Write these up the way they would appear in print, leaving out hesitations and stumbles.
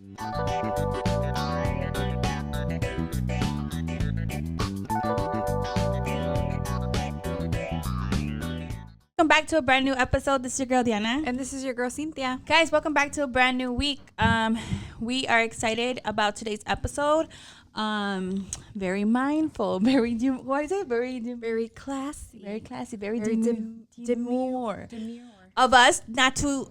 Welcome back to a brand new episode. This is your girl Diana. And this is your girl Cynthia. Guys, welcome back to a brand new week. We are excited about today's episode. Very mindful, very classy, very demure of us not to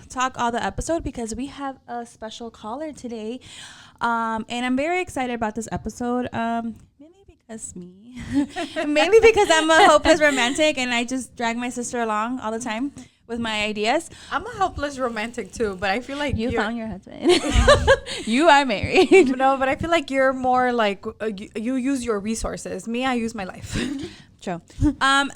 talk all the episode because we have a special caller today. And I'm very excited about this episode. Mainly because I'm a hopeless romantic and I just drag my sister along all the time with my ideas. I'm a hopeless romantic too, but I feel like you found your husband. You are married. No, but I feel like you're more like you use your resources. Me, I use my life. True.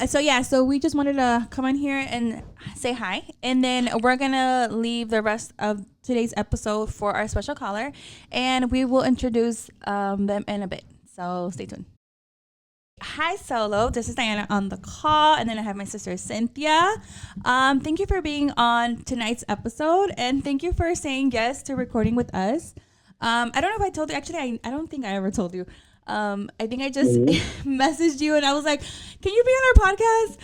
So we just wanted to come in here and say hi, and then we're gonna leave the rest of today's episode for our special caller, and we will introduce them in a bit. So stay tuned. Hi, Solo. This is Diana on the call, and then I have my sister Cynthia. Thank you for being on tonight's episode, and thank you for saying yes to recording with us. I don't know if I told you. Actually, I don't think I ever told you. I think I just messaged you, and I was like, "Can you be on our podcast?"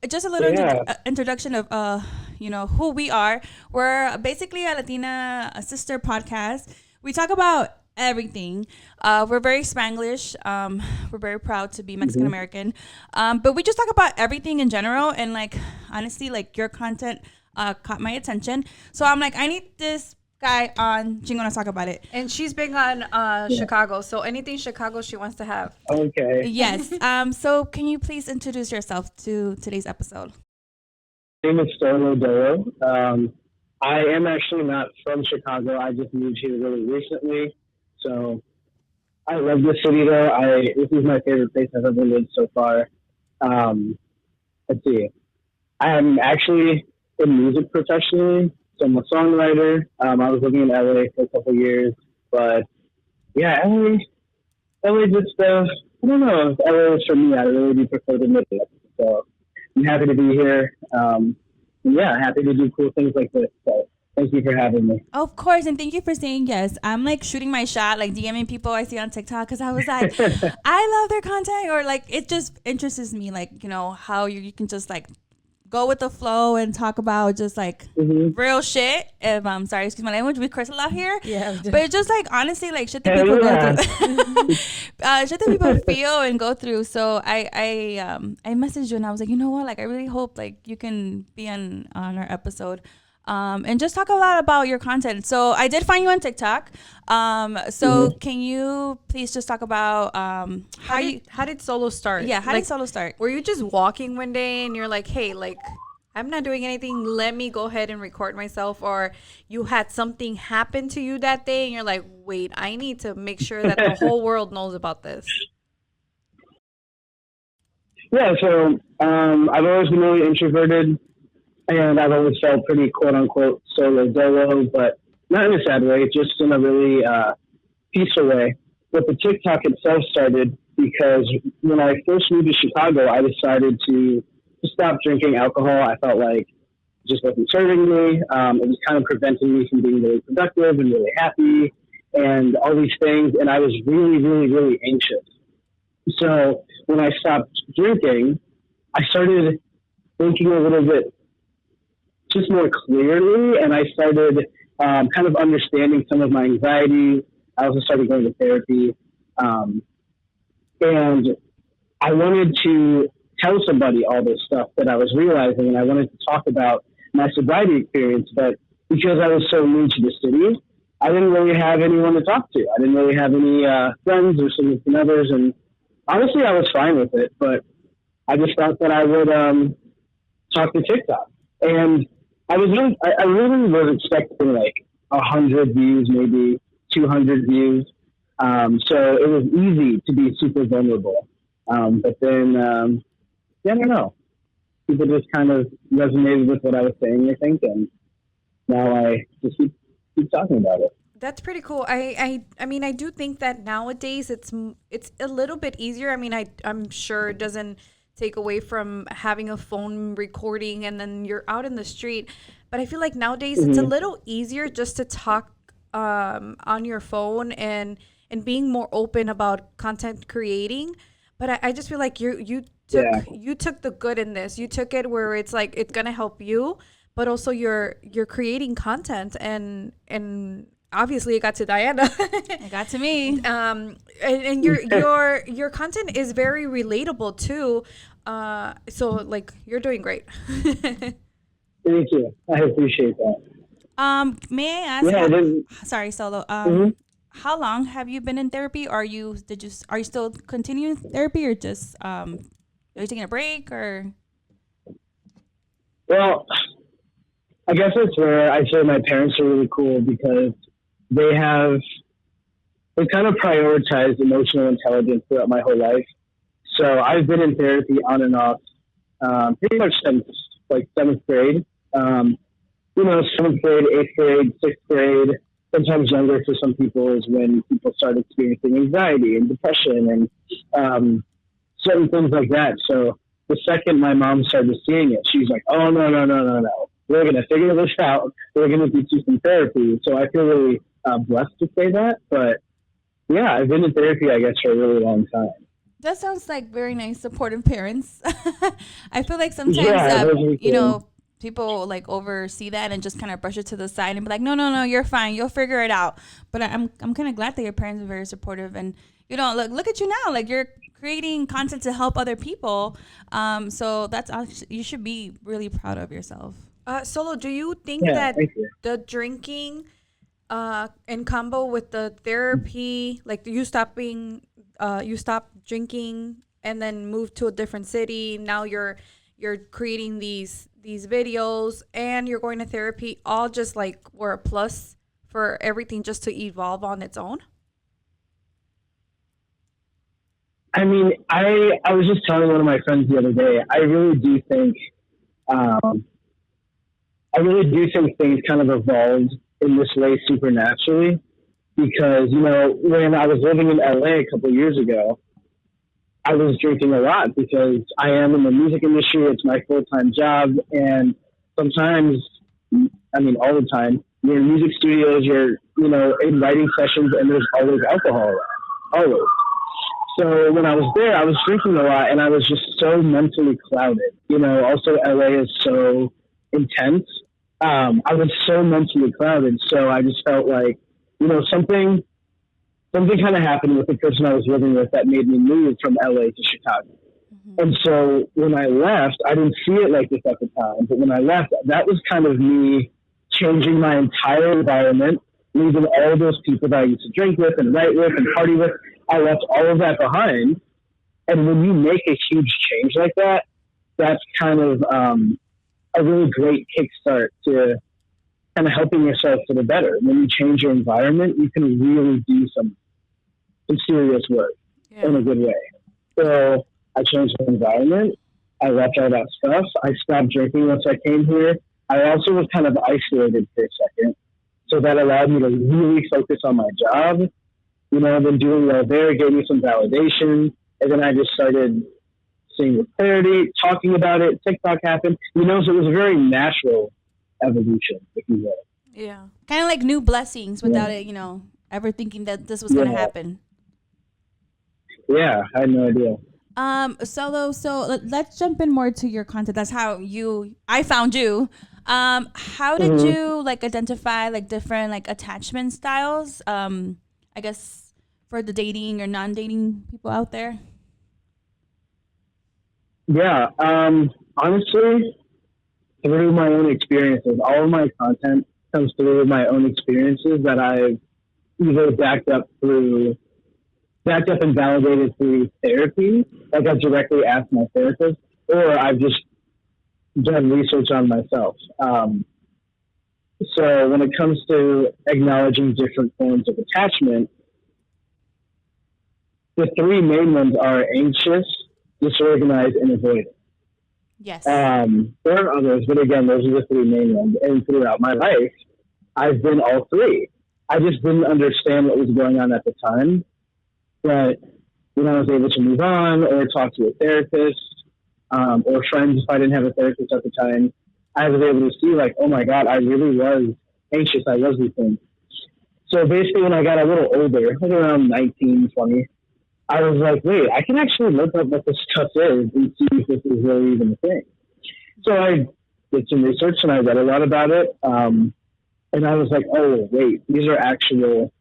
Just a little introduction of who we are. We're basically a Latina sister podcast. We talk about everything. We're very Spanglish. We're very proud to be Mexican American. But we just talk about everything in general, and like honestly, like your content caught my attention. So I'm like, I need this guy on Chingonas talk about it. And she's big on Chicago, so anything Chicago she wants to have. Okay. Yes. So can you please introduce yourself to today's episode? My name is SoloDolo. I am actually not from Chicago. I just moved here really recently. So I love this city though. This is my favorite place I've ever lived so far. Let's see. I'm actually in music professionally. So I'm a songwriter. I was living in LA for a couple of years, but yeah, LA just, I don't know if LA is for me. I really do prefer to live it. So I'm happy to be here. Happy to do cool things like this. So thank you for having me. Of course, and thank you for saying yes. I'm like shooting my shot, like DMing people I see on TikTok because I was like, I love their content, or like it just interests me, like, you know, how you can just like go with the flow and talk about just like real shit. If I'm sorry, excuse my language, we curse a lot here. Yeah, but it's just like honestly like shit that people go through. Shit that people feel and go through. So I messaged you and I was like, you know what? Like I really hope like you can be on our episode. And just talk a lot about your content. So I did find you on TikTok. Can you please just talk about how did Solo start? Yeah, how did Solo start? Were you just walking one day and you're like, hey, like I'm not doing anything, let me go ahead and record myself, or you had something happen to you that day and you're like, wait, I need to make sure that the whole world knows about this? Yeah, so I've always been really introverted. And I've always felt pretty quote-unquote solo-dolo, but not in a sad way, just in a really peaceful way. But the TikTok itself started because when I first moved to Chicago, I decided to stop drinking alcohol. I felt like it just wasn't serving me. It was kind of preventing me from being really productive and really happy and all these things. And I was really, really, really anxious. So when I stopped drinking, I started thinking a little bit just more clearly, and I started kind of understanding some of my anxiety. I also started going to therapy, and I wanted to tell somebody all this stuff that I was realizing, and I wanted to talk about my sobriety experience, but because I was so new to the city, I didn't really have anyone to talk to. I didn't really have any friends or significant others, and honestly, I was fine with it, but I just thought that I would talk to TikTok. And I really was expecting like 100 views, maybe 200 views. So it was easy to be super vulnerable. But then, I don't know. People just kind of resonated with what I was saying, I think. And now I just keep talking about it. That's pretty cool. I mean, I do think that nowadays it's a little bit easier. I mean, I'm sure it doesn't take away from having a phone recording and then you're out in the street. But I feel like nowadays it's a little easier just to talk on your phone and being more open about content creating. But I just feel like you took the good in this. You took it where it's like it's gonna help you, but also you're creating content and obviously it got to Diana. It got to me. And your content is very relatable too. So like you're doing great. Thank you. I appreciate that. May I ask? Sorry, Solo. How long have you been in therapy? Are you still continuing therapy, or just are you taking a break, or? Well, I guess that's where I say my parents are really cool because they kind of prioritized emotional intelligence throughout my whole life. So I've been in therapy on and off pretty much since like 7th grade. 7th grade, 8th grade, 6th grade, sometimes younger for some people is when people start experiencing anxiety and depression and certain things like that. So the second my mom started seeing it, she's like, oh, no. We're going to figure this out. We're going to do some therapy. So I feel really blessed to say that. But yeah, I've been in therapy, I guess, for a really long time. That sounds like very nice, supportive parents. I feel like sometimes, people like oversee that and just kind of brush it to the side and be like, no, you're fine. You'll figure it out. But I'm kind of glad that your parents are very supportive, and look at you now. Like, you're creating content to help other people. So that's you should be really proud of yourself. Solo, do you think that the drinking in combo with the therapy, like you stopped drinking and then moved to a different city, now you're creating these videos and you're going to therapy, all just like were a plus for everything just to evolve on its own? I mean, I was just telling one of my friends the other day, I really do think things kind of evolved in this way supernaturally because, when I was living in LA a couple of years ago, I was drinking a lot because I am in the music industry. It's my full-time job. And sometimes, all the time, you're in music studios, you're, in writing sessions, and there's always alcohol around. Always. So when I was there, I was drinking a lot and I was just so mentally clouded. Also LA is so intense. I was so mentally clouded. So I just felt like, something kind of happened with the person I was living with that made me move from LA to Chicago. Mm-hmm. And so when I left, I didn't see it like this at the time, but when I left, that was kind of me changing my entire environment, leaving all of those people that I used to drink with and write with and party with. I left all of that behind. And when you make a huge change like that, that's kind of a really great kickstart to kind of helping yourself for the better. When you change your environment, you can really do some serious work in a good way. So I changed my environment. I left all that stuff. I stopped drinking once I came here. I also was kind of isolated for a second. So that allowed me to really focus on my job. Then doing well there gave me some validation. And then I just started seeing with clarity, talking about it. TikTok happened. So it was a very natural evolution, if you will. Yeah. Kind of like new blessings without it, ever thinking that this was going to happen. Yeah, I had no idea. Solo, so let's jump in more to your content. That's how I found you. How did you identify different attachment styles? I guess for the dating or non-dating people out there. Yeah, honestly, through my own experiences, all of my content comes through my own experiences that I've either backed up and validated through therapy, like I've directly asked my therapist, or I've just done research on myself. So when it comes to acknowledging different forms of attachment, the three main ones are anxious, disorganized, and avoidant. Yes. There are others, but again, those are the three main ones. And throughout my life, I've been all three. I just didn't understand what was going on at the time. But when I was able to move on or talk to a therapist or friends, if I didn't have a therapist at the time, I was able to see oh my God, I really was anxious. I was these things. So basically, when I got a little older, like around 19, 20, I was like, wait, I can actually look up what this stuff is and see if this is really even a thing. So I did some research and I read a lot about it. And I was like, oh, wait, these are actual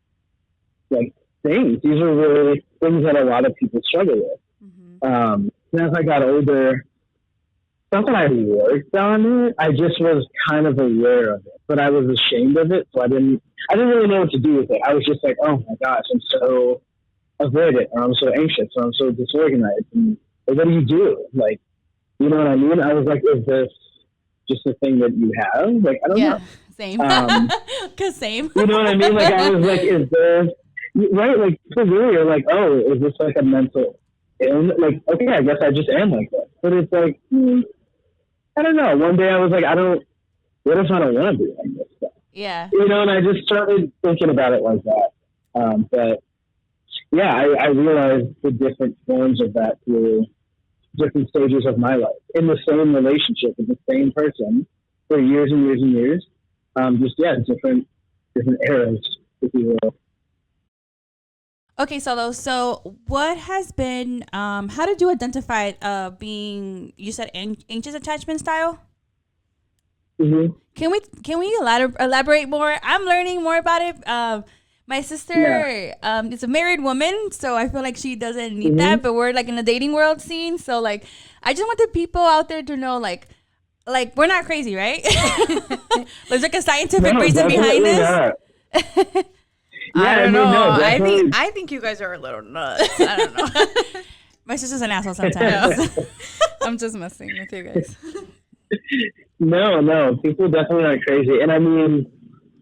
like things. These are really things that a lot of people struggle with. And as I got older, not that I worked on it, I just was kind of aware of it, but I was ashamed of it, so I didn't really know what to do with it. I was just like, oh my gosh, I'm so avoidant, or I'm so anxious, or I'm so disorganized, and what do you do? Like, you know what I mean? I was like, is this just a thing that you have? Like, I don't know. Same. Cause same. You know what I mean? Like, I was like, is there, right? Like, for me, you're like, oh, is this like a mental illness? Like, okay, I guess I just am like that. But it's like, I don't know. One day I was like, what if I don't want to be like this stuff? Yeah. You know, and I just started thinking about it like that. But yeah, I realized the different forms of that through different stages of my life in the same relationship with the same person for years and years and years. Different eras, if you will. Okay, so what has been, how did you identify being, you said anxious attachment style? Mm-hmm. Can we elaborate more? I'm learning more about it. My sister is a married woman, so I feel like she doesn't need that, but we're like in the dating world scene. So like, I just want the people out there to know like we're not crazy, right? There's like a scientific reason behind this. I don't know. I think you guys are a little nuts. I don't know. My sister's an asshole sometimes. I'm just messing with you guys. No, people definitely aren't crazy. And I mean,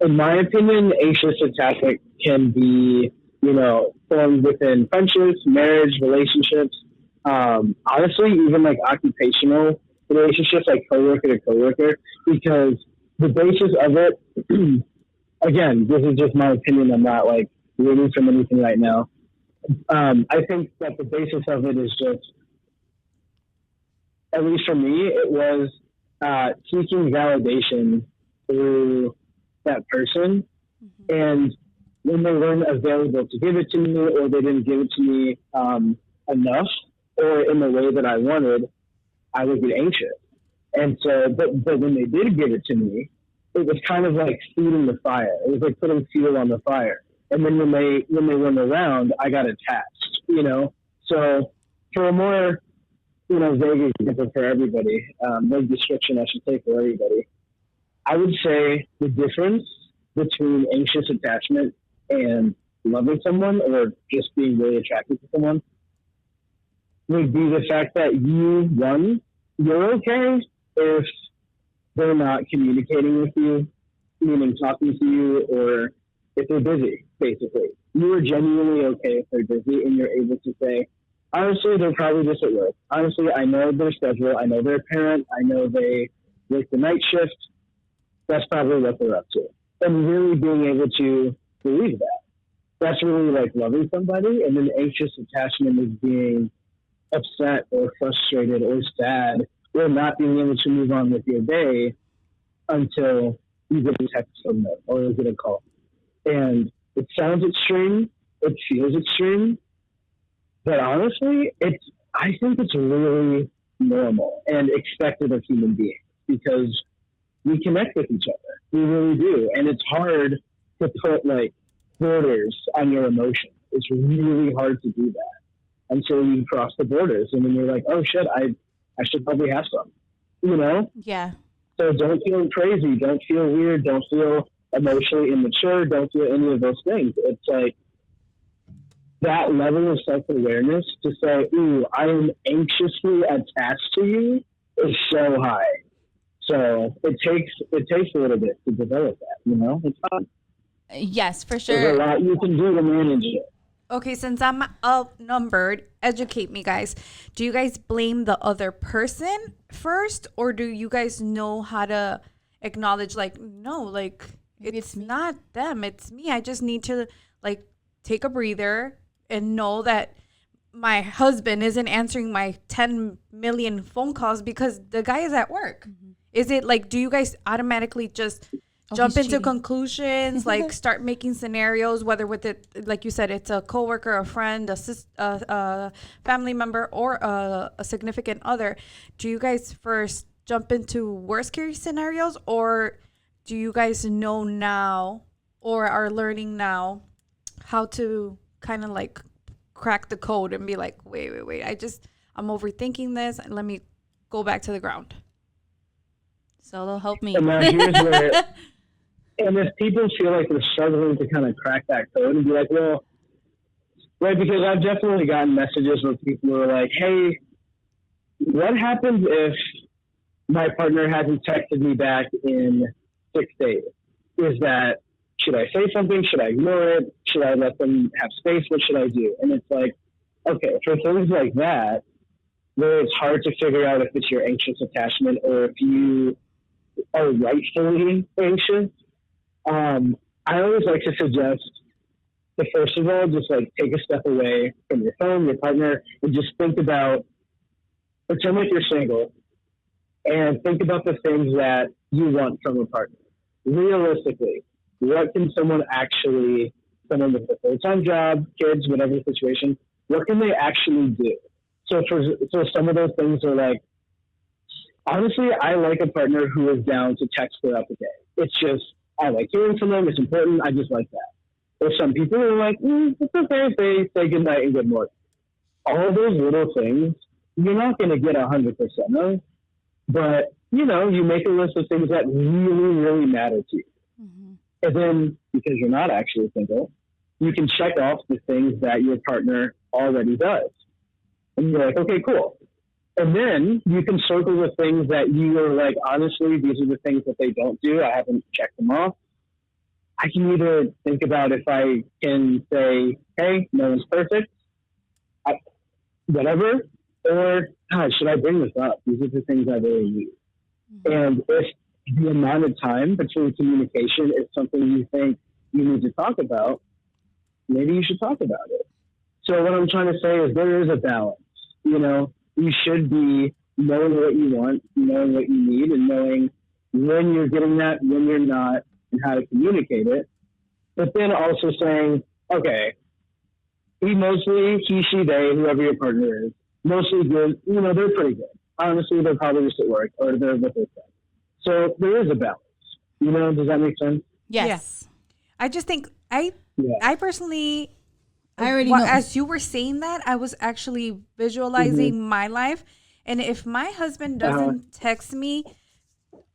in my opinion, anxious attachment can be, formed within friendships, marriage, relationships, honestly, even like occupational relationships, like coworker to coworker, because the basis of it, again, this is just my opinion. I'm not like reading from anything right now. I think that the basis of it is just, at least for me, it was seeking validation through that person. And when they weren't available to give it to me, or they didn't give it to me enough or in the way that I wanted, I would get anxious. And so, but when they did give it to me, it was kind of like feeding the fire. It was like putting fuel on the fire. And then when they weren't around, I got attached, So for a more, vague example for everybody, vague description, I should say, for everybody, I would say the difference between anxious attachment and loving someone, or just being really attracted to someone, would be the fact that you're okay if they're not communicating with you, meaning talking to you, or if they're busy, basically. You are genuinely okay if they're busy, and you're able to say, honestly, they're probably just at work. Honestly, I know their schedule. I know they're a parent. I know they work the night shift. That's probably what they're up to. And really being able to believe that. That's really like loving somebody. And then anxious attachment is being upset or frustrated or sad, or not being able to move on with your day until you get a text from them or you get a call. And it sounds extreme, it feels extreme, but honestly, I think it's really normal and expected of human beings, because we connect with each other. We really do. And it's hard to put like borders on your emotions. It's really hard to do that until you cross the borders. And then you're like, oh shit, I should probably have some, Yeah. So don't feel crazy. Don't feel weird. Don't feel emotionally immature. Don't feel any of those things. It's like that level of self-awareness to say, ooh, I am anxiously attached to you, is so high. So it takes a little bit to develop that, It's fun. Yes, for There's sure. a lot you can do to manage it. Okay, since I'm outnumbered, educate me, guys. Do you guys blame the other person first, or do you guys know how to acknowledge, like, no, like, it's not them, it's me. I just need to, like, take a breather and know that my husband isn't answering my 10 million phone calls because the guy is at work. Is it like, do you guys automatically just jump he's into cheating. conclusions, like start making scenarios, whether with it, like you said, it's a coworker, a friend, a family member, or a significant other. Do you guys first jump into worst case scenarios, or do you guys know now or are learning now how to kind of like crack the code and be like, wait, I'm overthinking this, and let me go back to the ground? Solo, help me. And now here's where, and if people feel like they're struggling to kind of crack that code and be like, well, right, because I've definitely gotten messages where people are like, hey, what happens if my partner hasn't texted me back in 6 days? Should I say something? Should I ignore it? Should I let them have space? What should I do? And it's like, okay, for things like that, where it's hard to figure out if it's your anxious attachment or if you are rightfully anxious, I always like to suggest to first of all, just like take a step away from your phone, your partner, and just think about, pretend like you're single, and think about the things that you want from a partner. Realistically, what can someone with a full-time job, kids, whatever the situation, what can they actually do? So some of those things are like, honestly, I like a partner who is down to text throughout the day. It's just, I like hearing from them. It's important. I just like that. Or some people are like, it's okay if they say good night and good morning. All those little things, you're not going to get 100% of, but, you make a list of things that really, really matter to you. Mm-hmm. And then, because you're not actually single, you can check off the things that your partner already does. And you're like, okay, cool. And then you can circle the things that you are like, honestly, these are the things that they don't do. I haven't checked them off. I can either think about if I can say, hey, no one's perfect, whatever, or, God, should I bring this up? These are the things I really need. Mm-hmm. And if the amount of time between communication is something you think you need to talk about, maybe you should talk about it. So what I'm trying to say is there is a balance. You should be knowing what you want, knowing what you need, and knowing when you're getting that, when you're not, and how to communicate it. But then also saying, okay, he, she, they, whoever your partner is, mostly good. They're pretty good. Honestly, they're probably just at work or they're with their friends. So there is a balance. Does that make sense? Yes. I just think I personally, I already know. As you were saying that, I was actually visualizing my life. And if my husband doesn't text me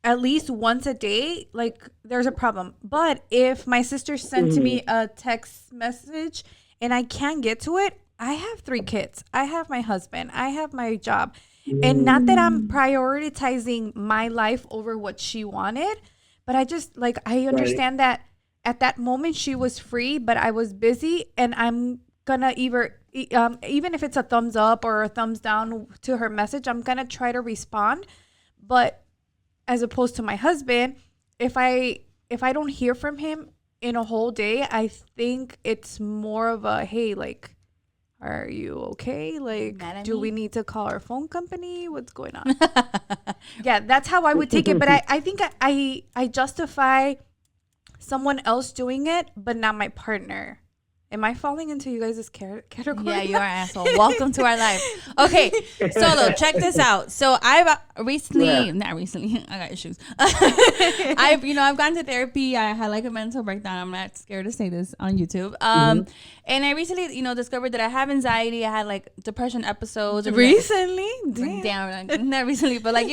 at least once a day, like, there's a problem. But if my sister sent to me a text message and I can't get to it, I have 3 kids. I have my husband. I have my job. And not that I'm prioritizing my life over what she wanted, but I just, like, I understand that at that moment she was free, but I was busy, and I'm gonna either, even if it's a thumbs up or a thumbs down to her message, I'm gonna try to respond. But as opposed to my husband, if I don't hear from him in a whole day, I think it's more of a, hey, like, are you okay? Like, do we need to call our phone company? What's going on? Yeah, that's how I would take it. But I think I justify someone else doing it, but not my partner. Am I falling into you guys' category? Yeah, you are, asshole. Welcome to our life. Okay, Solo, check this out. So I've not recently, I got issues. I've gone to therapy. I had like a mental breakdown. I'm not scared to say this on YouTube. And I recently, discovered that I have anxiety. I had like depression episodes. Recently? Damn, not recently, but like,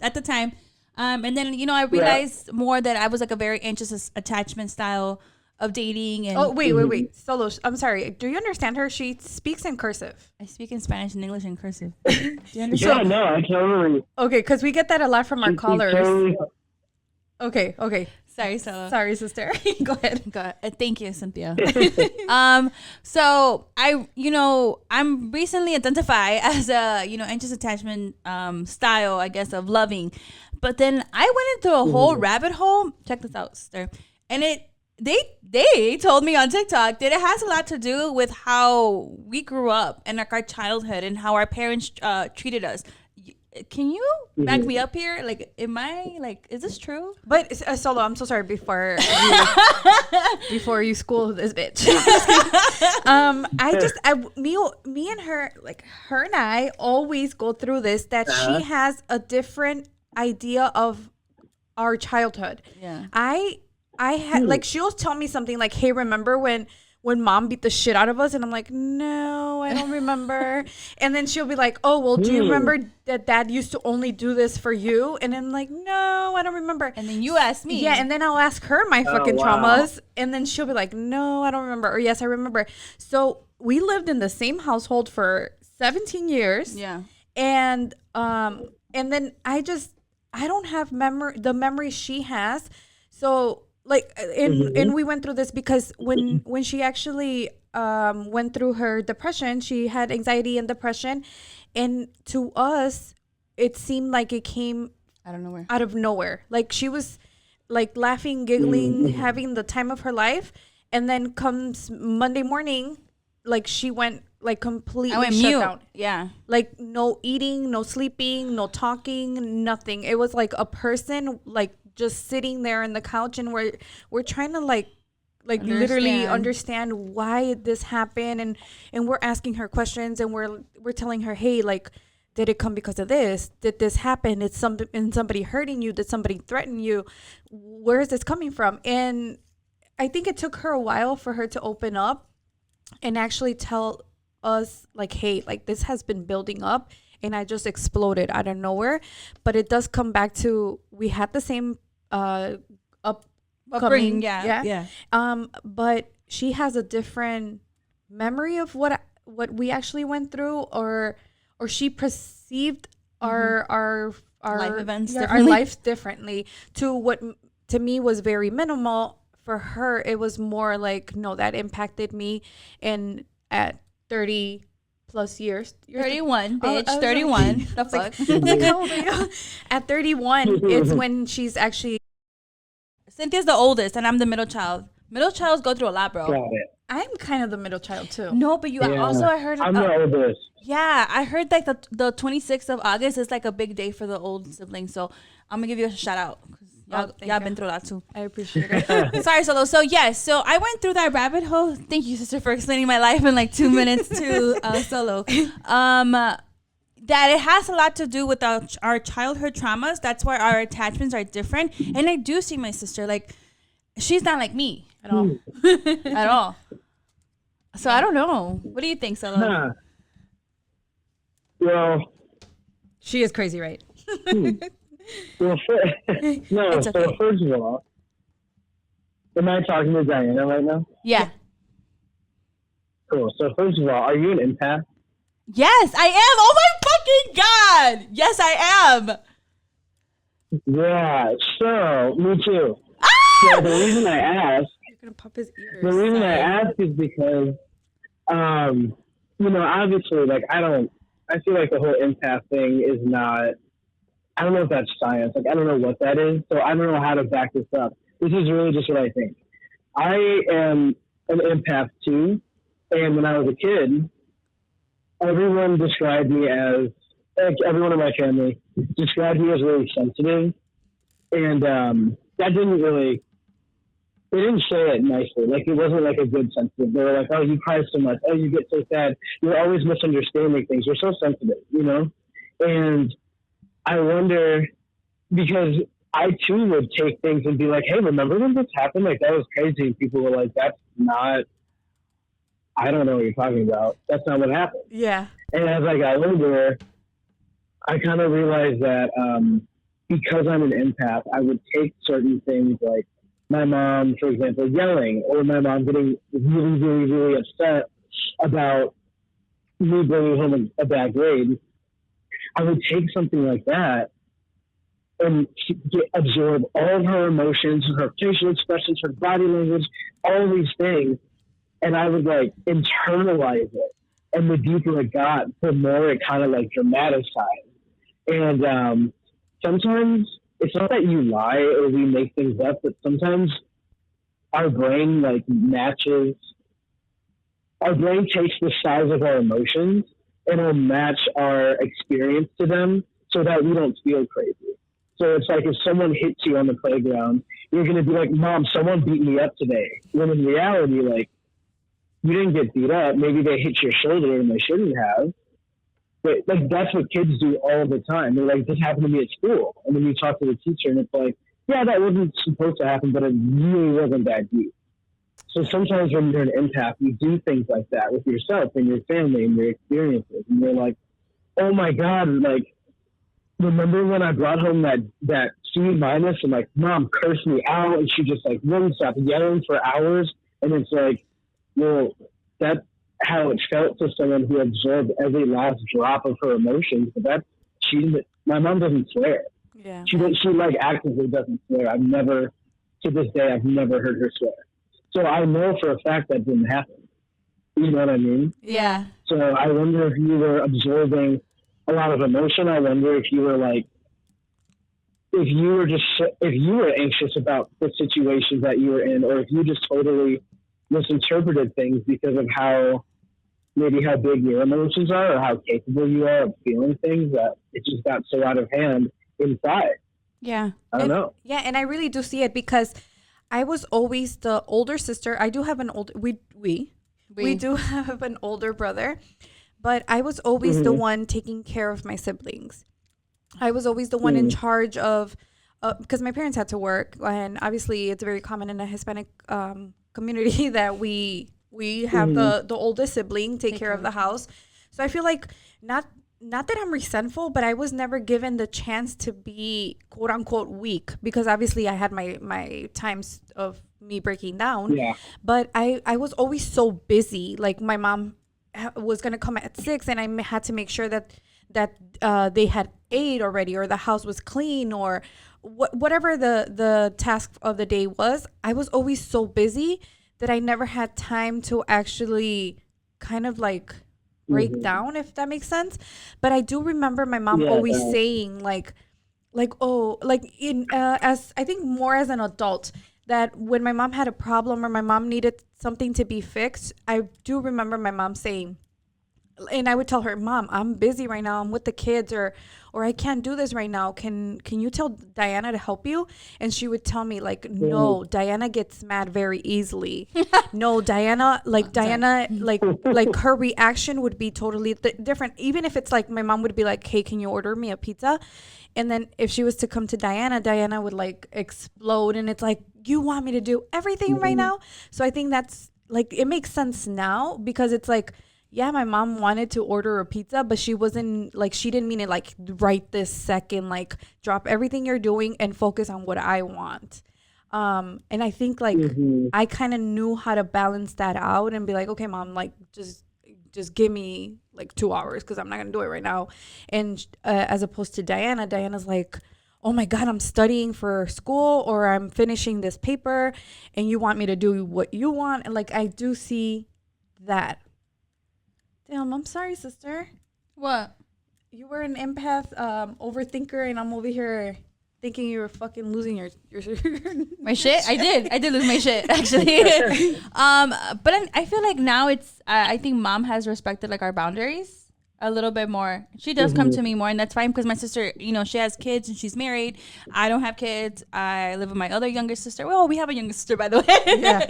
at the time. And then, I realized more that I was like a very anxious attachment style of dating. And wait. Solo, I'm sorry. Do you understand her? She speaks in cursive. I speak in Spanish and English in cursive. Do you understand? Yeah, no, I totally. Okay, because we get that a lot from our callers. Totally. Okay. Sorry, Solo. Sorry, sister. Go ahead. Thank you, Cynthia. So I'm recently identified as a, anxious attachment style, I guess, of loving. But then I went into a whole rabbit hole. Check this out, sister. And they told me on TikTok that it has a lot to do with how we grew up and like our childhood and how our parents treated us. Can you back me up here? Like, is this true? But Solo, I'm so sorry before you school this bitch. Me and her, like her and I always go through this, that she has a different idea of our childhood. Yeah. I had like, she'll tell me something like, hey, remember when mom beat the shit out of us? And I'm like, no, I don't remember. And then she'll be like, oh, well, do you remember that dad used to only do this for you? And I'm like, no, I don't remember. And then you ask me. Yeah, and then I'll ask her my fucking traumas. And then she'll be like, no, I don't remember. Or yes, I remember. So we lived in the same household for 17 years. Yeah. And then I don't have the memory she has. So like, and we went through this because when she actually went through her depression, she had anxiety and depression, and to us it seemed like it came out of nowhere. Like, she was like laughing, giggling, having the time of her life, and then comes Monday morning, like she went like completely shut down. Yeah. Like, no eating, no sleeping, no talking, nothing. It was like a person like just sitting there on the couch, and we're trying to like literally understand why this happened, and we're asking her questions, and we're telling her, hey, like, did it come because of this? Did this happen? Did somebody hurting you? Did somebody threaten you? Where is this coming from? And I think it took her a while for her to open up and actually tell us, like, hey, like, this has been building up, and I just exploded out of nowhere. But it does come back to, we had the same upbringing. Yeah. But she has a different memory of what we actually went through, or she perceived our life events our lives differently to what to me was very minimal. For her, it was more like, no, that impacted me. And at 30 plus years, 31, bitch. 31. The fuck? Like, how old are you? At 31, it's when she's actually. Cynthia's the oldest, and I'm the middle child. Middle childs go through a lot, bro. Got it. I'm kind of the middle child too. No, but you also, I heard. I'm the oldest. Yeah, I heard like the 26th of August is like a big day for the old siblings. So I'm gonna give you a shout out. Y'all been through that too. I appreciate it. Sorry, Solo. So yes, so I went through that rabbit hole. Thank you, sister, for explaining my life in like 2 minutes to Solo. That it has a lot to do with our childhood traumas. That's why our attachments are different. And I do see my sister, like, she's not like me at all. At all. So I don't know. What do you think, Solo? Huh. Well, she is crazy, right? well, no. So first of all, am I talking to Diana right now? Yeah. Cool. So first of all, are you an empath? Yes, I am. Oh my fucking God. Yes, I am. Yeah. So me too. Ah! So the reason I ask. You're gonna pop his ears. The reason I ask is because, obviously, like, I feel like the whole empath thing is not, I don't know if that's science. Like, I don't know what that is. So I don't know how to back this up. This is really just what I think. I am an empath too. And when I was a kid, everyone described me as, like, everyone in my family described me as really sensitive. And that didn't really, they didn't say it nicely. Like, it wasn't like a good sensitive. They were like, oh, you cry so much. Oh, you get so sad. You're always misunderstanding things. You're so sensitive, you know? And I wonder, because I too would take things and be like, hey, remember when this happened? Like, that was crazy. And people were like, that's not, I don't know what you're talking about. That's not what happened. Yeah. And as I got older, I kind of realized that because I'm an empath, I would take certain things like my mom, for example, yelling, or my mom getting really, really, really upset about me bringing home a bad grade. I would take something like that and absorb all of her emotions, her facial expressions, her body language, all these things. And I would like internalize it. And the deeper it got, the more it kind of like dramatized. And sometimes it's not that you lie or we make things up, but sometimes our brain like matches, our brain takes the size of our emotions and will match our experience to them so that we don't feel crazy. So it's like if someone hits you on the playground, you're going to be like, Mom, someone beat me up today. When in reality, like, you didn't get beat up. Maybe they hit your shoulder and they shouldn't have. But like that's what kids do all the time. They're like, this happened to me at school. And then you talk to the teacher and it's like, yeah, that wasn't supposed to happen, but it really wasn't that deep. So sometimes when you're an empath, you do things like that with yourself and your family and your experiences. And you're like, oh my God, like, remember when I brought home that C minus and like Mom cursed me out and she just like wouldn't stop yelling for hours. And it's like, well, that's how it felt to someone who absorbed every last drop of her emotions. But my mom doesn't swear. Yeah. She like actively doesn't swear. To this day, I've never heard her swear. So I know for a fact that didn't happen. You know what I mean? Yeah. So I wonder if you were absorbing a lot of emotion. I wonder if you were like, if you were anxious about the situations that you were in, or if you just totally misinterpreted things because of how big your emotions are or how capable you are of feeling things, that it just got so out of hand inside. Yeah. I don't know. Yeah, and I really do see it because I was always the older sister. I do have an older we do have an older brother, but I was always the one taking care of my siblings. I was always the one in charge of because my parents had to work, and obviously it's very common in the Hispanic community that we have the oldest sibling take care of the house. So I feel like not that I'm resentful, but I was never given the chance to be quote unquote weak, because obviously I had my times of me breaking down. Yeah. But I was always so busy. Like my mom was going to come at 6 and I had to make sure that they had ate already, or the house was clean, or whatever the task of the day was. I was always so busy that I never had time to actually kind of like break down, if that makes sense. But I do remember my mom always saying like in as I think more as an adult, that when my mom had a problem or my mom needed something to be fixed, I do remember my mom saying, and I would tell her, Mom, I'm busy right now. I'm with the kids, or I can't do this right now. Can you tell Diana to help you? And she would tell me like, no, Diana gets mad very easily. No, Diana, like her reaction would be totally different. Even if it's like my mom would be like, hey, can you order me a pizza? And then if she was to come to Diana would like explode. And it's like, you want me to do everything right now? So I think that's like, it makes sense now, because it's like, yeah, my mom wanted to order a pizza, but she wasn't like, she didn't mean it like right this second, like drop everything you're doing and focus on what I want. And I think like I kind of knew how to balance that out and be like, okay, Mom, like just give me like 2 hours, because I'm not gonna do it right now. And as opposed to Diana's like, oh my God, I'm studying for school, or I'm finishing this paper and you want me to do what you want. And like, I do see that. Damn, I'm sorry, sister. What? You were an empath, overthinker, and I'm over here thinking you were fucking losing your my shit. I did lose my shit, actually. But I feel like now it's I think Mom has respected like our boundaries a little bit more. She does come to me more, and that's fine, because my sister, you know, she has kids and she's married. I don't have kids. I live with my other younger sister. Well, we have a younger sister, by the way. Yeah.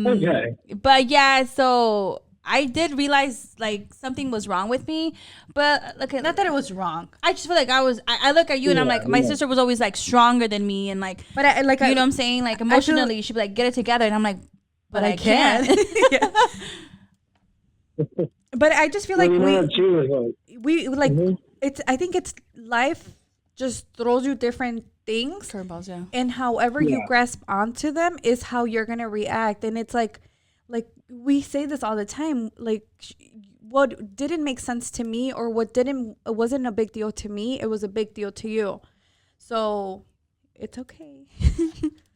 Okay. But yeah, so I did realize like something was wrong with me, but like, not that it was wrong. I just feel like I look at you and I'm like, my sister was always like stronger than me, and like, but I know what I'm saying, like emotionally she'd be like, get it together, and I'm like, but I can't. But I just feel like we like Mm-hmm. it's, I think it's life just throws you different things, Curveballs, yeah. and however you grasp onto them is how you're gonna react. And it's like we say this all the time, like what didn't make sense to me, or what wasn't a big deal to me, it was a big deal to you. So it's okay.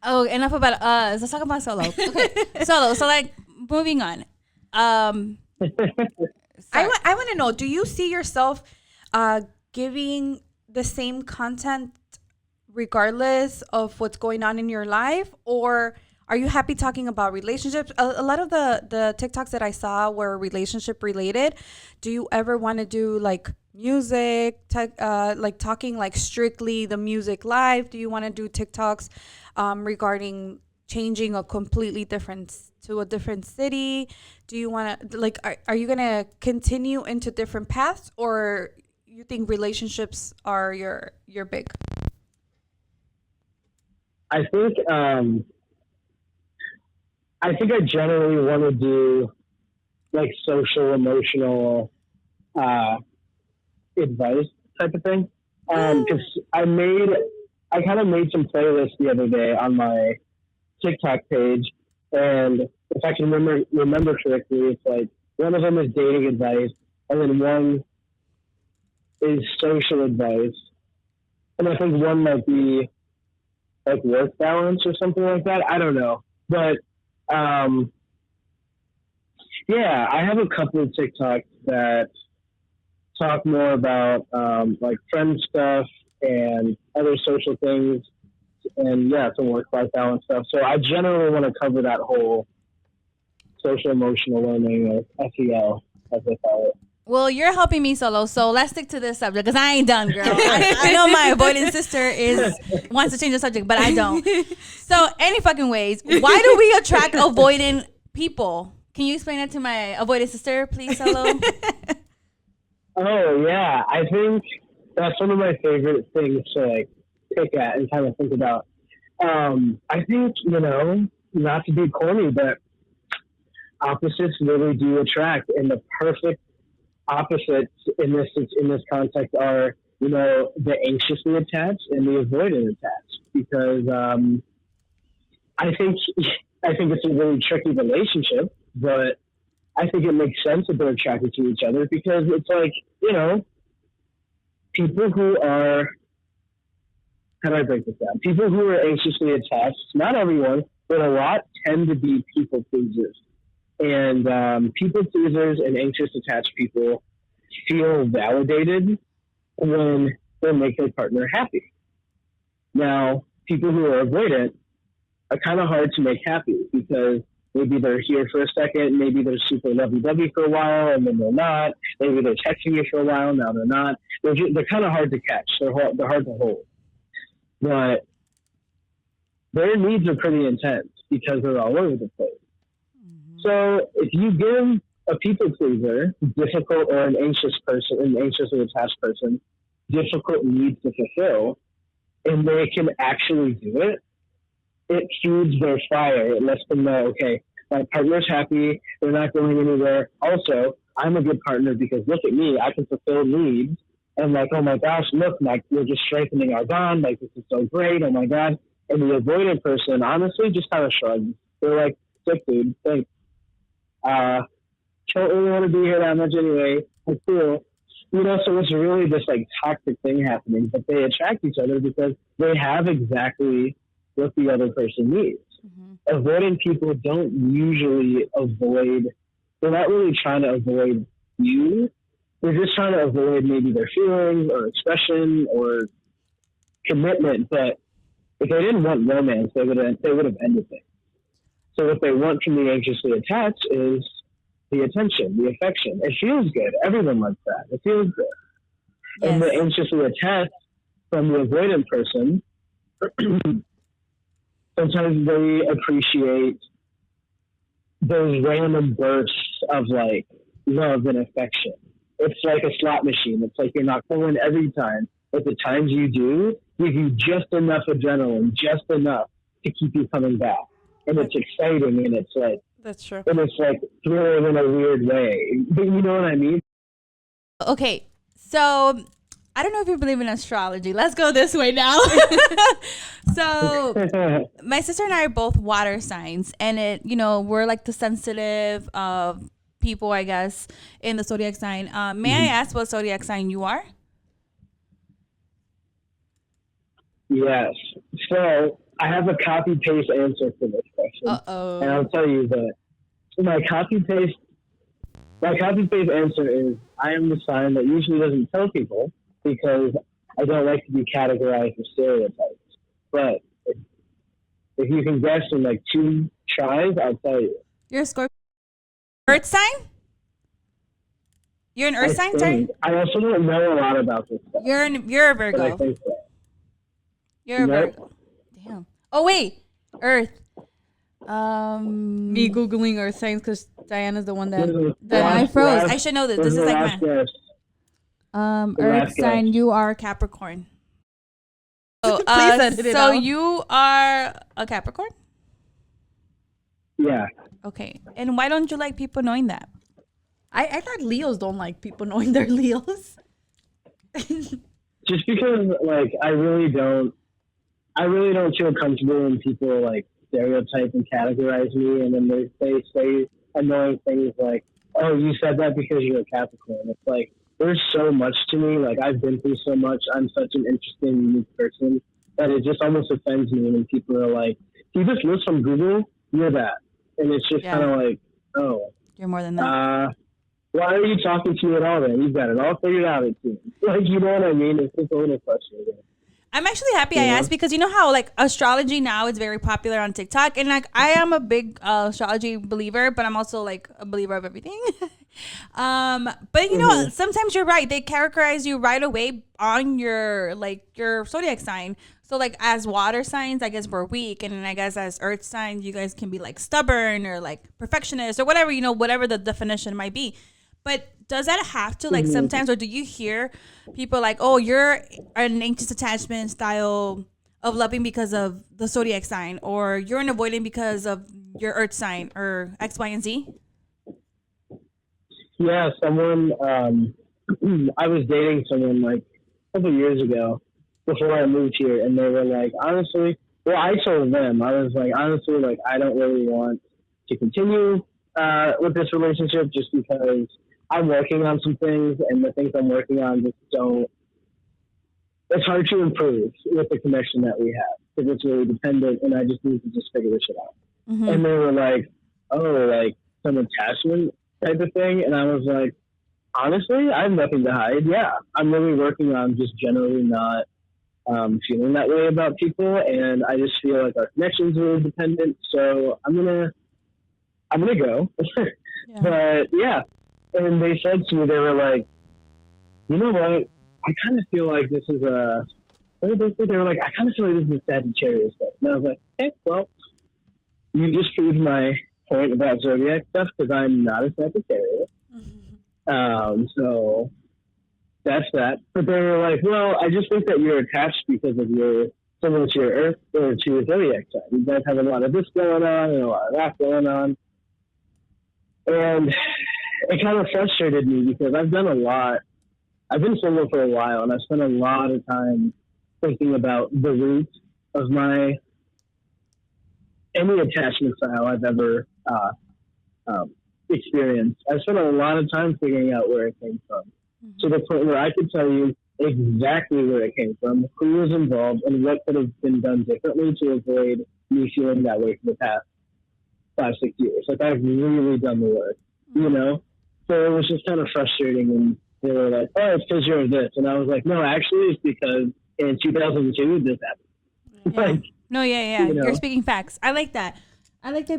Oh, enough about us. Let's talk about Solo. Okay. Solo. So like, moving on. I want to know, do you see yourself giving the same content regardless of what's going on in your life, or Are you happy talking about relationships? A lot of the TikToks that I saw were relationship related. Do you ever want to do like music, like talking like strictly the music live? Do you want to do TikToks regarding changing a completely different to a different city? Do you want to like are you going to continue into different paths, or you think relationships are your big? I think I generally want to do like social emotional advice type of thing. Because I kind of made some playlists the other day on my TikTok page, and if I can remember correctly, it's like one of them is dating advice, and then one is social advice, and I think one might be like work balance or something like that. I don't know, but yeah, I have a couple of TikToks that talk more about like friend stuff and other social things, and yeah, some work-life balance stuff. So I generally want to cover that whole social emotional learning, or SEL, as they call it. Well, you're helping me, Solo, so let's stick to this subject because I ain't done, girl. I know my avoidant sister wants to change the subject, but I don't. So, any fucking ways, why do we attract avoidant people? Can you explain that to my avoidant sister, please, Solo? Oh, yeah. I think that's one of my favorite things to like pick at and kind of think about. I think, not to be corny, but opposites really do attract, and the perfect opposites in this context are, the anxiously attached and the avoidant attached, because I think it's a really tricky relationship, but I think it makes sense that they're attracted to each other, because it's like, people who are, how do I break this down? People who are anxiously attached, not everyone, but a lot, tend to be people pleasers. And people pleasers and anxious attached people feel validated when they make their partner happy. Now, people who are avoidant are kind of hard to make happy, because maybe they're here for a second, maybe they're super lovey-dovey for a while, and then they're not. Maybe they're texting you for a while, now they're not. They're kind of hard to catch. They're hard to hold. But their needs are pretty intense because they're all over the place. So if you give a people pleaser difficult, or an anxiously attached person, difficult needs to fulfill, and they can actually do it, it feeds their fire. It lets them know, okay, my partner's happy, they're not going anywhere. Also, I'm a good partner because look at me, I can fulfill needs. And like, oh my gosh, look, like we're just strengthening our bond. Like, this is so great. Oh my God. And the avoidant person honestly just kind of shrugs. They're like, sick dude, thanks. Don't really want to be here that much anyway. It's cool. So it's really this like toxic thing happening, but they attract each other because they have exactly what the other person needs. Mm-hmm. Avoidant people don't usually avoid, they're not really trying to avoid you. They're just trying to avoid maybe their feelings or expression or commitment. But if they didn't want romance, they would have ended things. So what they want from the anxiously attached is the attention, the affection. It feels good. Everyone wants that. It feels good. Yes. And the anxiously attached from the avoidant person, sometimes they appreciate those random bursts of like love and affection. It's like a slot machine. It's like you're not pulling every time, but the times you do give you just enough adrenaline, just enough to keep you coming back. And it's exciting, and it's like, that's true. And it's like thrilling in a weird way. But you know what I mean? Okay, so I don't know if you believe in astrology. Let's go this way now. So my sister and I are both water signs, and we're like the sensitive people, I guess, in the zodiac sign. May I ask what zodiac sign you are? Yes. So I have a copy-paste answer for this question. Uh-oh. And I'll tell you that my copy-paste answer is I am the sign that usually doesn't tell people because I don't like to be categorized as stereotypes. But if you can guess in like 2 tries, I'll tell you. You're a Scorpio. Earth sign? You're an Earth sign, sorry? I also don't know a lot about this stuff. You're a But I Virgo. think so. You're a Nope. Virgo. Damn. Oh wait, Earth. Me Googling Earth signs because Diana's the one that. I froze. I should know this. This is like last my guess. Earth last sign. guess. You are Capricorn. So, Please edit it so out. you are a Capricorn? Yeah. Okay. And why don't you like people knowing that? I thought Leos don't like people knowing they're Leos. Just because, like, I really don't feel comfortable when people, like, stereotype and categorize me, and then they say annoying things like, oh, you said that because you're a Capricorn. It's like, there's so much to me. Like, I've been through so much. I'm such an interesting, unique person that it just almost offends me when people are like, you just list from Google, you're that. And it's just kind of like, oh. You're more than that. Why are you talking to me at all then? You've got it all figured out, it seems. Like, you know what I mean? It's just a little frustrating. I'm actually happy I asked because you know how like astrology now is very popular on TikTok, and like I am a big astrology believer, but I'm also like a believer of everything. But you know, sometimes you're right. They characterize you right away on your zodiac sign. So like as water signs, I guess we're weak, and then I guess as earth signs, you guys can be like stubborn or like perfectionist or whatever, you know, whatever the definition might be. But does that have to, like, sometimes, or do you hear people like, oh, you're an anxious attachment style of loving because of the zodiac sign, or you're an avoidant because of your earth sign, or X, Y, and Z? Yeah, someone, I was dating someone like a couple years ago before I moved here, and they were like, honestly, well, I told them, I was like, honestly, like, I don't really want to continue with this relationship just because I'm working on some things, and the things I'm working on just don't, it's hard to improve with the connection that we have because it's really dependent, and I just need to just figure this shit out. And they were like, oh, like some attachment type of thing. And I was like, honestly, I have nothing to hide. Yeah, I'm really working on just generally not feeling that way about people, and I just feel like our connection's really dependent. So I'm gonna go. But yeah. And they said to me, they were like, you know what? I kind of feel like this is they were like, I kind of feel like this is a Sagittarius stuff. And I was like, hey, well, you just proved my point about zodiac stuff because I'm not a Sagittarius. So that's that. But they were like, well, I just think that you're attached because of similar to your Earth or to your zodiac sign. You guys have a lot of this going on and a lot of that going on. And it kind of frustrated me because I've done a lot. I've been single for a while, and I've spent a lot of time thinking about the root of any attachment style I've ever experienced. I spent a lot of time figuring out where it came from, to the point where I could tell you exactly where it came from, who was involved, and what could have been done differently to avoid me feeling that way for the past 5-6 years. Like, I've really done the work, you know? So it was just kind of frustrating when they were like, oh, it's because you're this. And I was like, no, actually, it's because in 2002, this happened. Yeah. Like, no, yeah. You know? You're speaking facts. I like that.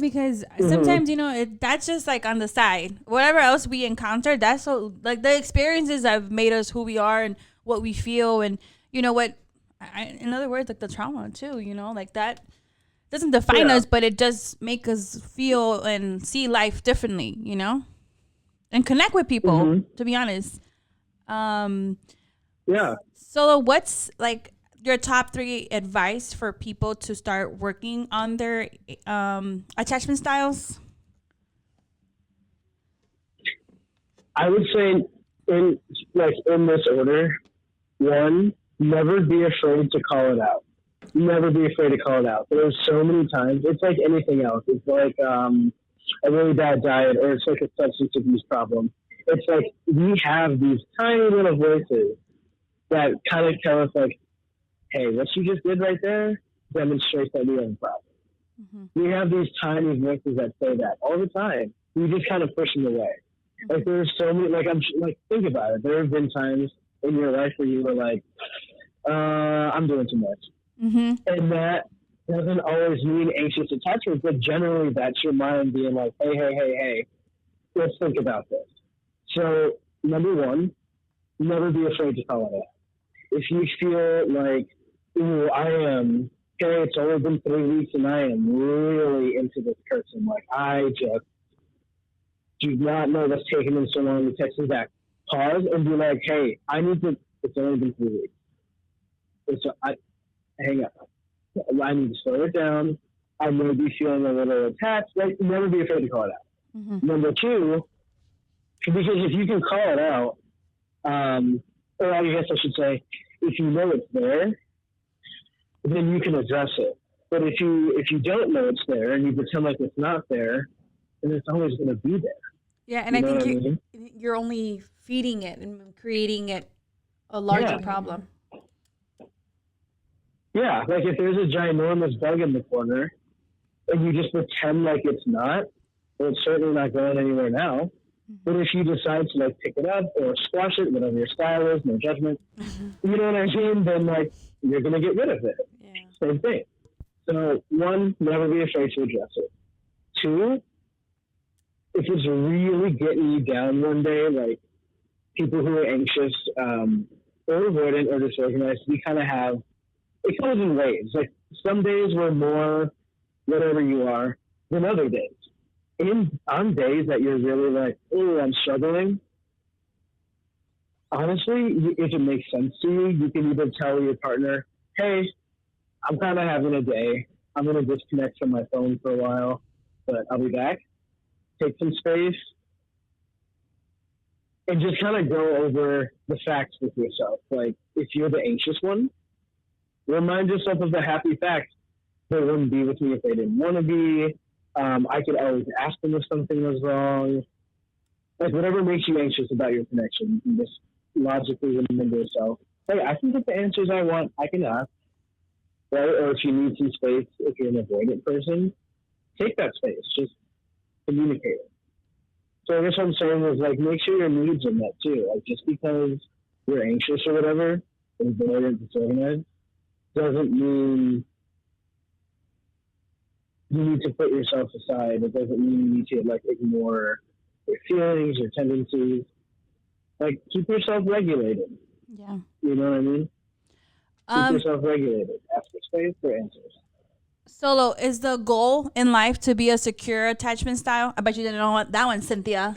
Because sometimes, you know, that's just like on the side. Whatever else we encounter, that's so, like, the experiences have made us who we are and what we feel. And, you know what, in other words, like the trauma too, you know, like that doesn't define us, but it does make us feel and see life differently, you know, and connect with people, to be honest. So what's like your top 3 advice for people to start working on their attachment styles? I would say in this order. 1, never be afraid to call it out. Never be afraid to call it out. There's so many times. It's like anything else. It's like a really bad diet, or it's like a substance abuse problem. It's like we have these tiny little voices that kind of tell us like, hey, what you just did right there demonstrates that we have a problem. We have these tiny voices that say that all the time. We just kind of push them away. Like, there's so many, think about it. There have been times in your life where you were like, I'm doing too much. And that doesn't always mean anxious attachment, but generally that's your mind being like, hey, let's think about this. So, number one, never be afraid to call it out. If you feel like, ooh, okay, it's only been 3 weeks and I am really into this person. Like, I just do not know what's taking them so long to text me back. Pause and be like, hey, it's only been 3 weeks. Hang up. I need to slow it down. I may be feeling a little attached. Like, never be afraid to call it out. Mm-hmm. Number two, because if you can call it out, or I guess I should say, if you know it's there, then you can address it. But if you don't know it's there and you pretend like it's not there, then it's always going to be there. Yeah, and I think you're only feeding it and creating it a larger problem. Yeah, like if there's a ginormous bug in the corner and you just pretend like it's not, well, it's certainly not going anywhere now. Mm-hmm. But if you decide to like pick it up or squash it, whatever your style is, no judgment, you know what I mean? Then like you're going to get rid of it. Yeah. Same thing. So one, never be afraid to address it. Two, if it's really getting you down one day, like people who are anxious or avoidant or disorganized, we kind of have, it comes in waves. Like some days we're more whatever you are than other days. On days that you're really like, oh, I'm struggling, honestly, if it makes sense to you, you can either tell your partner, hey, I'm kind of having a day. I'm going to disconnect from my phone for a while, but I'll be back. Take some space and just kind of go over the facts with yourself. Like if you're the anxious one, remind yourself of the happy fact. They wouldn't be with me if they didn't want to be. I could always ask them if something was wrong. Like whatever makes you anxious about your connection, you just logically remember yourself, hey, I can get the answers I want. I can ask. Right? Or if you need some space, if you're an avoidant person, take that space. Just communicate it. So I guess what I'm saying is like make sure your needs are met too. Like just because you're anxious or whatever, avoidant, disorganized, doesn't mean you need to put yourself aside. It doesn't mean you need to like ignore your feelings or tendencies. Like keep yourself regulated. Yeah. You know what I mean? Keep yourself regulated. Ask for space for answers. Solo, is the goal in life to be a secure attachment style? I bet you didn't know what that one, Cynthia.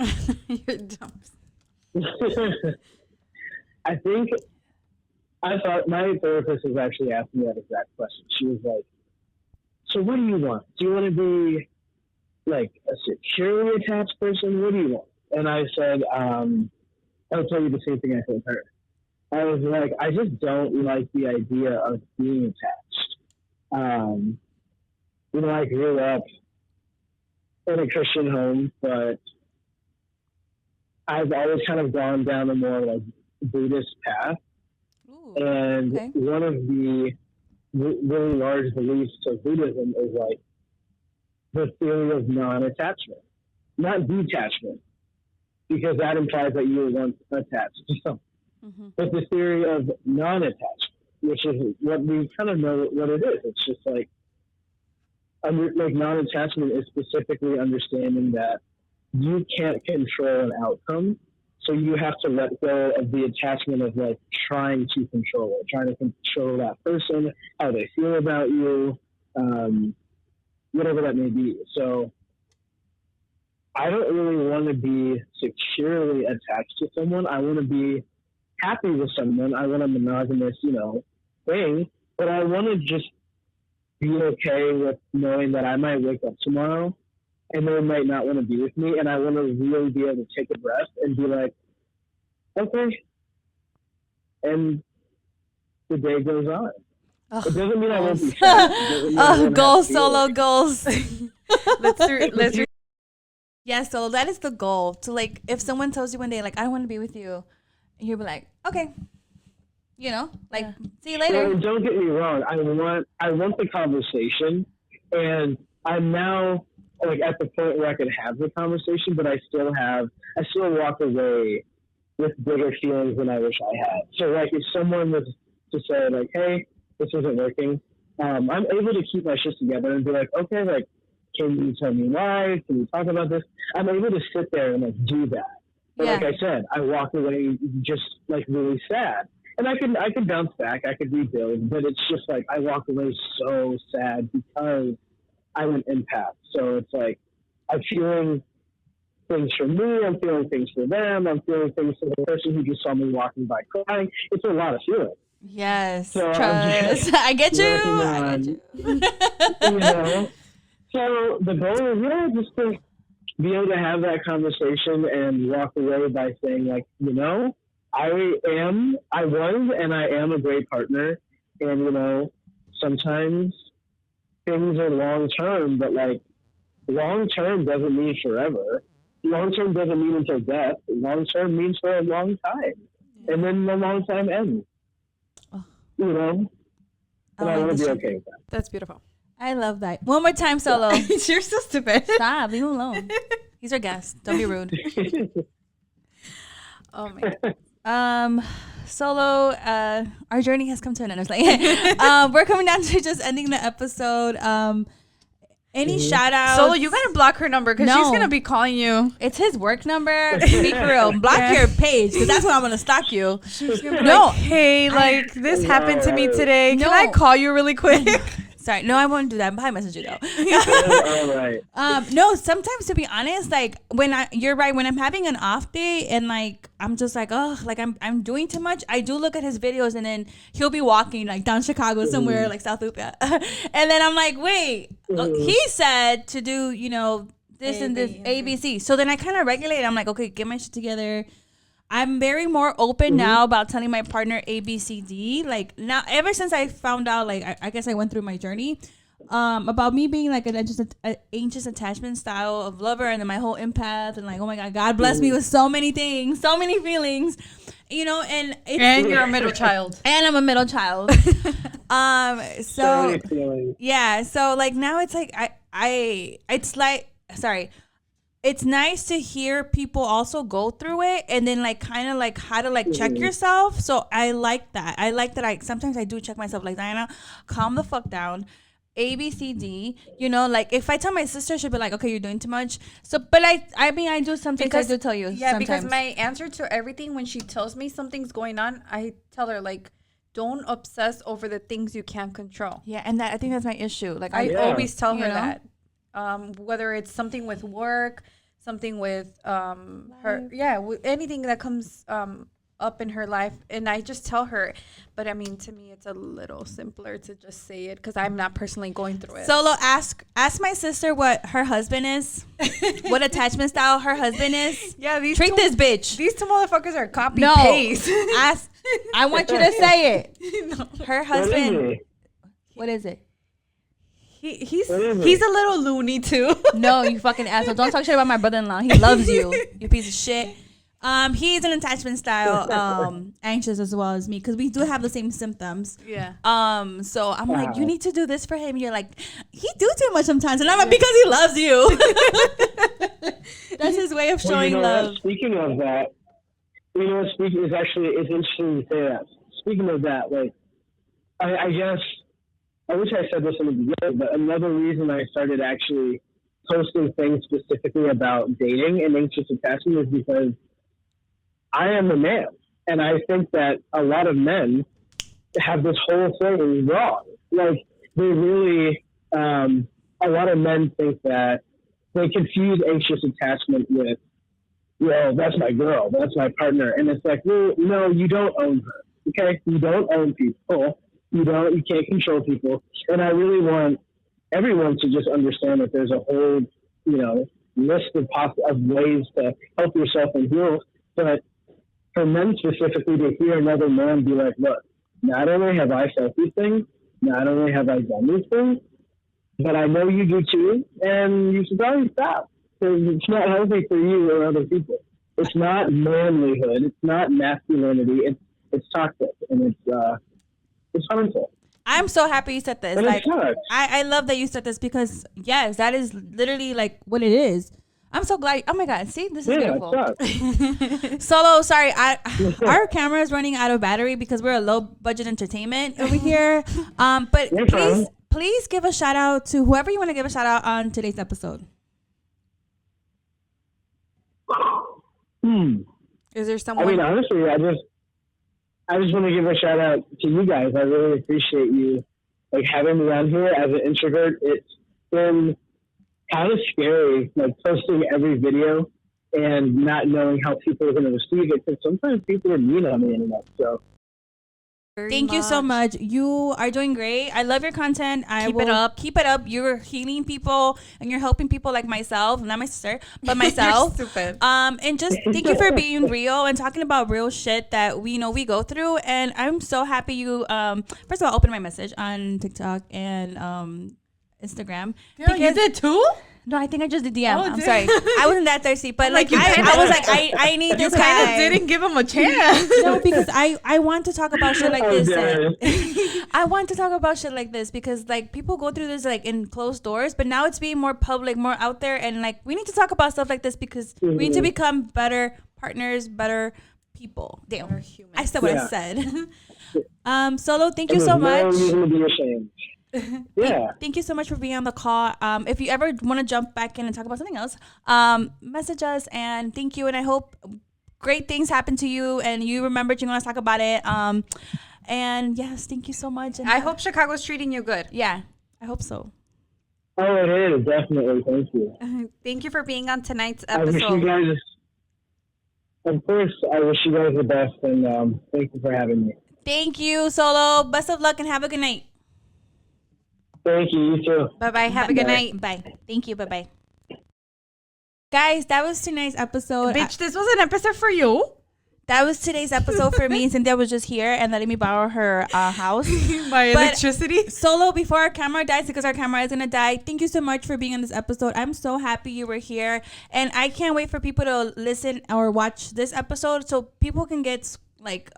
You're dumb. I thought my therapist was actually asking me that exact question. She was like, so what do you want? Do you want to be like a securely attached person? What do you want? And I said, I'll tell you the same thing I told her. I was like, I just don't like the idea of being attached. I grew up in a Christian home, but I've always kind of gone down a more like Buddhist path. Ooh, and okay. One of the really large beliefs of Buddhism is like the theory of non-attachment, not detachment, because that implies that you were once attached to something. Mm-hmm. But the theory of non-attachment, which is what we kind of know what it is. It's just like non-attachment is specifically understanding that you can't control an outcome, so you have to let go of the attachment of like trying to control it, trying to control that person, how they feel about you, whatever that may be. So I don't really want to be securely attached to someone. I want to be happy with someone. I want a monogamous, thing, but I want to just be okay with knowing that I might wake up tomorrow and they might not want to be with me, and I want to really be able to take a breath and be like, okay, and the day goes on. Oh, it doesn't mean I won't be sad. Goals, Solo, goals. let's Yeah, so that is the goal. To like, if someone tells you one day, like, I don't want to be with you, and you'll be like, okay, see you later. Well, don't get me wrong. I want the conversation, and I'm now like at the point where I could have the conversation, but I still walk away with bigger feelings than I wish I had. So like, if someone was to say like, hey, this isn't working, I'm able to keep my shit together and be like, okay, like, can you tell me why? Can we talk about this? I'm able to sit there and like do that. But like I said, I walk away just like really sad. And I could bounce back, I could rebuild, but it's just like I walk away so sad because I went empath. So it's like I'm feeling things for me, I'm feeling things for them, I'm feeling things for the person who just saw me walking by crying. It's a lot of feeling. Yes, So trust. I get you. I get you. You know? So the goal is, just to be able to have that conversation and walk away by saying, like, I was and I am a great partner. And, sometimes things are long term, but like long term doesn't mean forever. Long term doesn't mean until death. Long term means for a long time. And then the long time ends. And I want to be okay with that. That's beautiful. I love that. One more time, Solo. You're so stupid. Stop. Leave him alone. He's our guest. Don't be rude. Oh my God. Solo, our journey has come to an end. We're coming down to just ending the episode. Any shout outs? Solo, you gotta block her number because she's gonna be calling you. It's his work number. Be for real. Block your page because that's when I'm gonna stalk you. Hey, like this happened to me today. Can I call you really quick? Sorry, no, I won't do that. I'll message you though. All right. No, sometimes to be honest, like you're right. When I'm having an off day and like I'm just like, oh, like I'm doing too much. I do look at his videos and then he'll be walking like down Chicago somewhere, like South Loop, and then I'm like, wait, he said to do this and this ABC. So then I kind of regulate. I'm like, okay, get my shit together. I'm very more open now about telling my partner A, B, C, D. Like now, ever since I found out, like I guess I went through my journey, about me being like an anxious attachment style of lover, and then my whole empath, and like, oh my God bless me with so many things, so many feelings, and you're a middle child, and I'm a middle child. So yeah, so like now it's like it's nice to hear people also go through it and then like kind of like how to like check yourself. So I like that. Sometimes I do check myself like, Diana, calm the fuck down. A, B, C, D, like if I tell my sister, she'll be like, okay, you're doing too much. So, but I mean, I do something I do tell you. Yeah, sometimes. Because my answer to everything when she tells me something's going on, I tell her like, don't obsess over the things you can't control. Yeah. And I think that's my issue. Like I always tell her that. Whether it's something with work, something with with anything that comes up in her life, and I just tell her. But I mean, to me, it's a little simpler to just say it because I'm not personally going through it. Solo, ask my sister what her husband is, what attachment style her husband is. Yeah, this bitch. These two motherfuckers are copy paste. Ask. I want you to say it. No. Her husband. What is it? He's a little loony too. No, you fucking asshole. Don't talk shit about my brother-in-law. He loves you, you piece of shit. He's an attachment style, anxious as well as me, because we do have the same symptoms. Yeah. So I'm like, you need to do this for him. You're like, he do too much sometimes, and I'm like, because he loves you. That's his way of showing love. Speaking of that, it's interesting to say that. Speaking of that, like, I guess. I wish I said this in the beginning, but another reason I started actually posting things specifically about dating and anxious attachment is because I am a man. And I think that a lot of men have this whole thing wrong. Like, they really, a lot of men think that they confuse anxious attachment with, that's my girl, that's my partner. And it's like, well, no, you don't own her. Okay? You don't own people. You can't control people. And I really want everyone to just understand that there's a whole, list of ways to help yourself and heal. But for men specifically to hear another man be like, look, not only have I felt these things, not only have I done these things, but I know you do too, and you should probably stop. Because it's not healthy for you or other people. It's not manlyhood. It's not masculinity. It's toxic, and it's harmful. I'm so happy you said this. Like, I love that you said this because yes, that is literally like what it is. I'm so glad. Oh my God. See, this is Yeah, beautiful. it sucks. Solo, sorry, our camera is running out of battery because we're a low budget entertainment over here. But No please, problem. please give a shout out to whoever you want to give a shout out on today's episode. Is there I someone? mean, honestly, I just want to give a shout out to you guys. I really appreciate you like having me on here as an introvert. It's been kind of scary, like posting every video and not knowing how people are going to receive it. Because sometimes people are mean on the internet. So Thank you so much. You are doing great. I love your content. Keep it up. Keep it up. You're healing people and you're helping people like myself, not my sister, but myself. You're stupid. And just thank you for being real and talking about real shit that we know we go through. And I'm so happy you first of all opened my message on TikTok and Instagram. Yeah, you did too? No, I think I just did DM. Oh, I'm damn. sorry. I wasn't that thirsty, but like you I kinda- was like, I need this guy. Kind of didn't give him a chance. No, because I want to talk about shit like this. damn. I want to talk about shit like this because like people go through this like in closed doors, but now it's being more public, more out there, and like we need to talk about stuff like this because we need to become better partners, better people. Damn, Better humans. I said what I Yeah. said. Solo, thank you there's so no much. reason to be ashamed. Yeah. Thank you so much for being on the call. If you ever want to jump back in and talk about something else, message us and thank you. And I hope great things happen to you and you remember Chingonas talk about it. And yes, thank you so much. And I hope Chicago's treating you good. Yeah, I hope so. Oh, it is. Definitely. Thank you. Thank you for being on tonight's I wish you episode. guys, of course, I wish you guys the best. And thank you for having me. Thank you, Solo. Best of luck and have a good night. Thank you. You too. Bye-bye. Have a good night. Bye. Thank you. Bye-bye. Guys, that was tonight's episode. Bitch, this was an episode for you. That was today's episode for me. Cynthia was just here and letting me borrow her house. My But- electricity. Solo, before our camera dies, because our camera is going to die, thank you so much for being on this episode. I'm so happy you were here. And I can't wait for people to listen or watch this episode so people can get, like,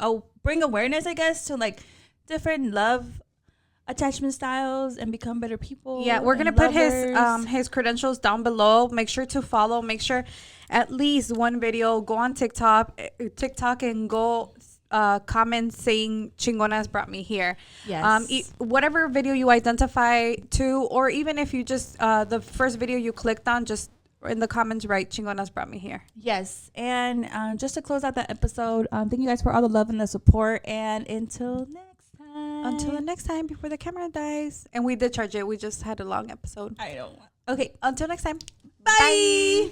bring awareness, I guess, to, like, different love attachment styles and become better people. Yeah, we're gonna and put lovers. his credentials down below. Make sure to follow. Make sure at least one video. Go on TikTok and go comment saying Chingonas brought me here. Yes. Whatever video you identify to, or even if you just the first video you clicked on, just in the comments write Chingonas brought me here. Yes. And just to close out that episode, thank you guys for all the love and the support. And until next time. Until the next time, before the camera dies. And we did charge it. We just had a long episode. I don't want. Okay. Until next time. Bye.